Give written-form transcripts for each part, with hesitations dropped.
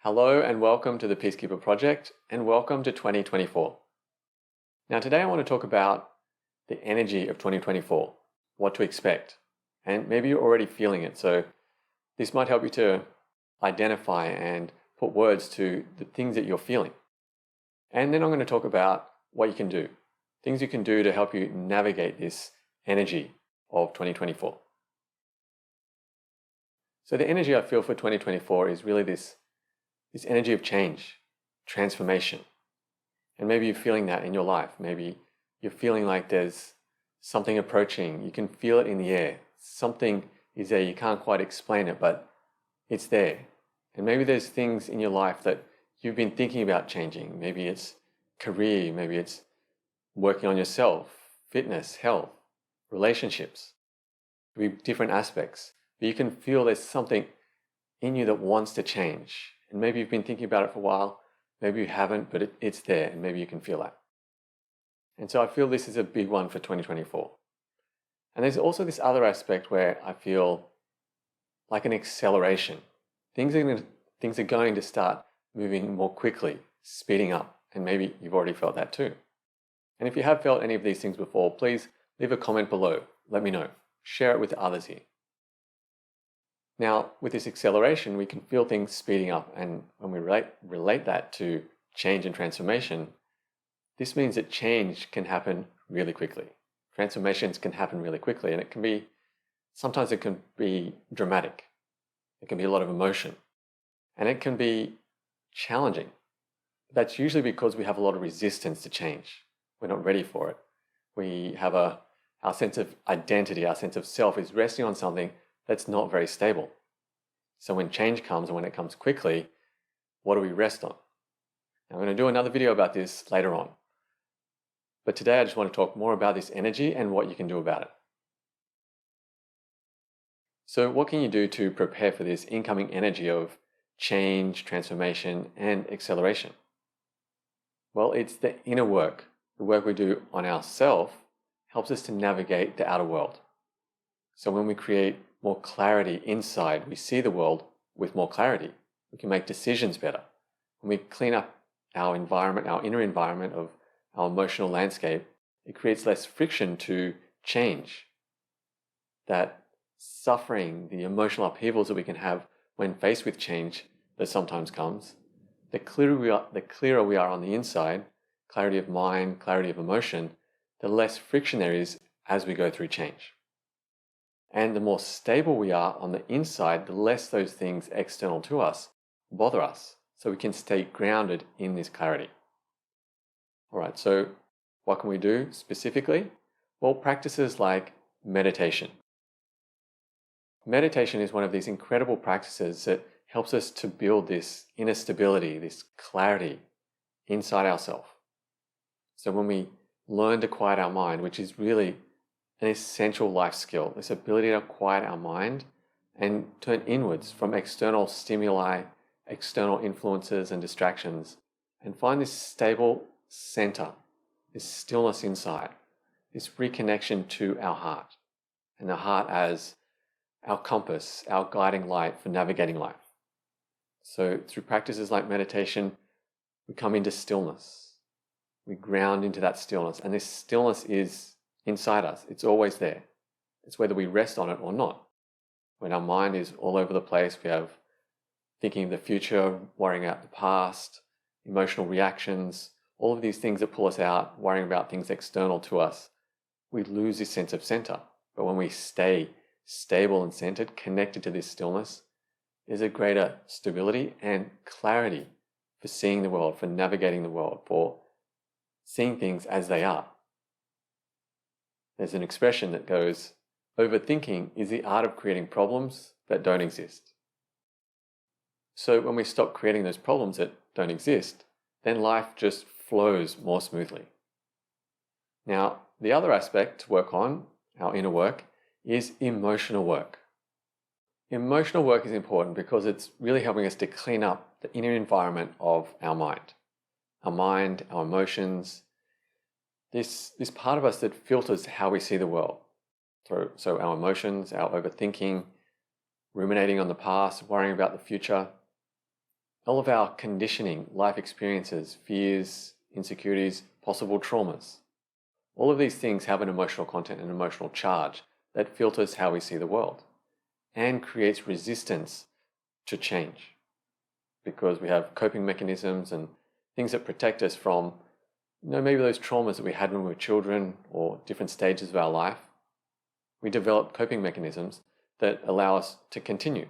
Hello and welcome to the Peacekeeper Project and welcome to 2024. Now today I want to talk about the energy of 2024, what to expect, and maybe you're already feeling it, so this might help you to identify and put words to the things that you're feeling. And then I'm going to talk about what you can do, things you can do to help you navigate this energy of 2024. So the energy I feel for 2024 is really this energy of change, transformation. And maybe you're feeling that in your life. Maybe you're feeling like there's something approaching. You can feel it in the air. Something is there. You can't quite explain it, but it's there. And maybe there's things in your life that you've been thinking about changing. Maybe it's career. Maybe it's working on yourself, fitness, health, relationships. It could be different aspects. But you can feel there's something in you that wants to change. And maybe you've been thinking about it for a while, maybe you haven't, but it's there and maybe you can feel that. And so I feel this is a big one for 2024. And there's also this other aspect where I feel like an acceleration. Things are going to start moving more quickly, speeding up, and maybe you've already felt that too. And if you have felt any of these things before, please leave a comment below. Let me know. Share it with others here. Now, with this acceleration, we can feel things speeding up, and when we relate that to change and transformation, this means that change can happen really quickly. Transformations can happen really quickly, and sometimes it can be dramatic. It can be a lot of emotion, and it can be challenging. That's usually because we have a lot of resistance to change. We're not ready for it. We have our sense of identity, our sense of self is resting on something that's not very stable. So when change comes and when it comes quickly, what do we rest on? Now, I'm going to do another video about this later on. But today I just want to talk more about this energy and what you can do about it. So what can you do to prepare for this incoming energy of change, transformation, and acceleration? Well, it's the inner work. The work we do on ourselves helps us to navigate the outer world. So when we create more clarity inside, we see the world with more clarity. We can make decisions better. When we clean up our environment, our inner environment of our emotional landscape, it creates less friction to change. That suffering, the emotional upheavals that we can have when faced with change that sometimes comes, the clearer we are on the inside, clarity of mind, clarity of emotion, the less friction there is as we go through change. And the more stable we are on the inside, the less those things external to us bother us, so we can stay grounded in this clarity. All right, so what can we do specifically? Well, practices like meditation. Meditation is one of these incredible practices that helps us to build this inner stability, this clarity inside ourselves. So when we learn to quiet our mind, which is really an essential life skill, this ability to quiet our mind and turn inwards from external stimuli, external influences and distractions, and find this stable center, this stillness inside, this reconnection to our heart, and the heart as our compass, our guiding light for navigating life. So through practices like meditation, we come into stillness. We ground into that stillness, and this stillness is inside us. It's always there. It's whether we rest on it or not. When our mind is all over the place, we have thinking of the future, worrying about the past, emotional reactions, all of these things that pull us out, worrying about things external to us, we lose this sense of center. But when we stay stable and centered, connected to this stillness, there's a greater stability and clarity for seeing the world, for navigating the world, for seeing things as they are. There's an expression that goes, overthinking is the art of creating problems that don't exist. So when we stop creating those problems that don't exist, then life just flows more smoothly. Now, the other aspect to work on, our inner work, is emotional work. Emotional work is important because it's really helping us to clean up the inner environment of our mind. Our mind, our emotions, this part of us that filters how we see the world. So our emotions, our overthinking, ruminating on the past, worrying about the future, all of our conditioning, life experiences, fears, insecurities, possible traumas. All of these things have an emotional content and emotional charge that filters how we see the world and creates resistance to change, because we have coping mechanisms and things that protect us from, maybe those traumas that we had when we were children or different stages of our life. We develop coping mechanisms that allow us to continue,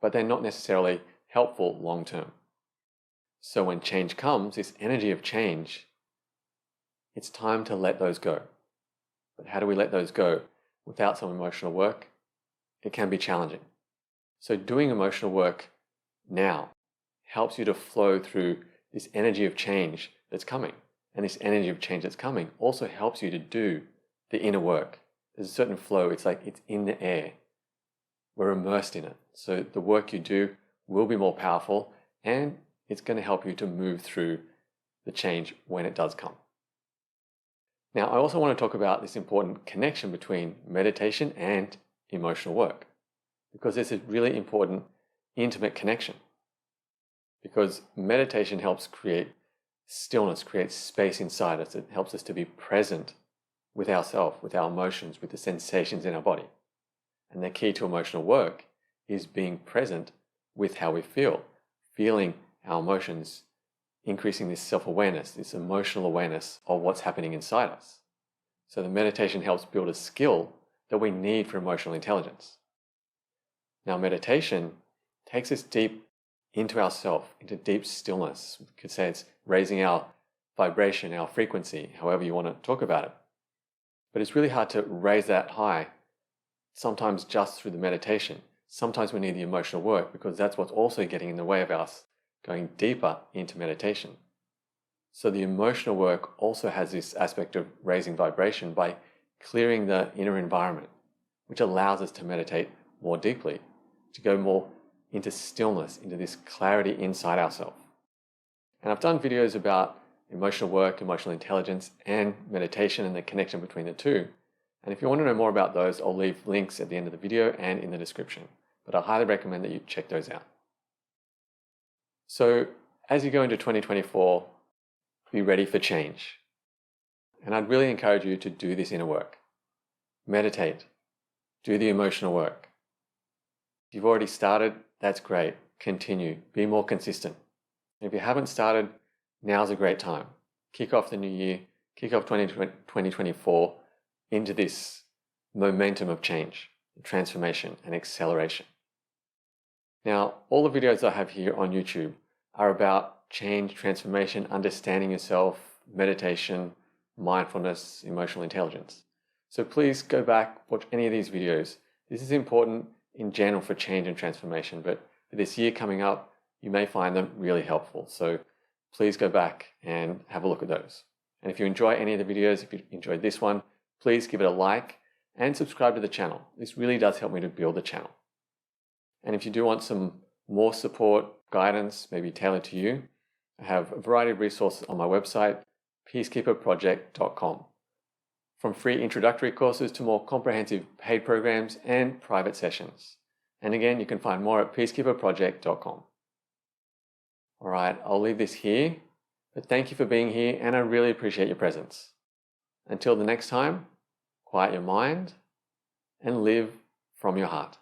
but they're not necessarily helpful long term. So when change comes, this energy of change, it's time to let those go. But how do we let those go without some emotional work? It can be challenging. So doing emotional work now helps you to flow through this energy of change that's coming. And this energy of change that's coming also helps you to do the inner work. There's a certain flow. It's like it's in the air. We're immersed in it. So the work you do will be more powerful, and it's going to help you to move through the change when it does come. Now, I also want to talk about this important connection between meditation and emotional work, because this is really important, intimate connection. Because meditation helps create stillness, creates space inside us. It helps us to be present with ourselves, with our emotions, with the sensations in our body. And the key to emotional work is being present with how we feel, feeling our emotions, increasing this self-awareness, this emotional awareness of what's happening inside us. So the meditation helps build a skill that we need for emotional intelligence. Now, meditation takes us deep into ourself, into deep stillness. We could say it's raising our vibration, our frequency, however you want to talk about it. But it's really hard to raise that high, sometimes just through the meditation. Sometimes we need the emotional work, because that's what's also getting in the way of us going deeper into meditation. So the emotional work also has this aspect of raising vibration by clearing the inner environment, which allows us to meditate more deeply, to go more into stillness, into this clarity inside ourselves. And I've done videos about emotional work, emotional intelligence, and meditation and the connection between the two. And if you want to know more about those, I'll leave links at the end of the video and in the description. But I highly recommend that you check those out. So as you go into 2024, be ready for change. And I'd really encourage you to do this inner work. Meditate. Do the emotional work. If you've already started, that's great. Continue. Be more consistent. If you haven't started, now's a great time. Kick off the new year. Kick off 2024 into this momentum of change, transformation, and acceleration. Now, all the videos I have here on YouTube are about change, transformation, understanding yourself, meditation, mindfulness, emotional intelligence. So please go back, watch any of these videos. This is important in general for change and transformation, but for this year coming up, you may find them really helpful. So please go back and have a look at those. And if you enjoy any of the videos, if you enjoyed this one, please give it a like and subscribe to the channel. This really does help me to build the channel. And if you do want some more support, guidance, maybe tailored to you, I have a variety of resources on my website, peacekeeperproject.com. From free introductory courses to more comprehensive paid programs and private sessions. And again, you can find more at peacekeeperproject.com. All right, I'll leave this here, but thank you for being here, and I really appreciate your presence. Until the next time, quiet your mind and live from your heart.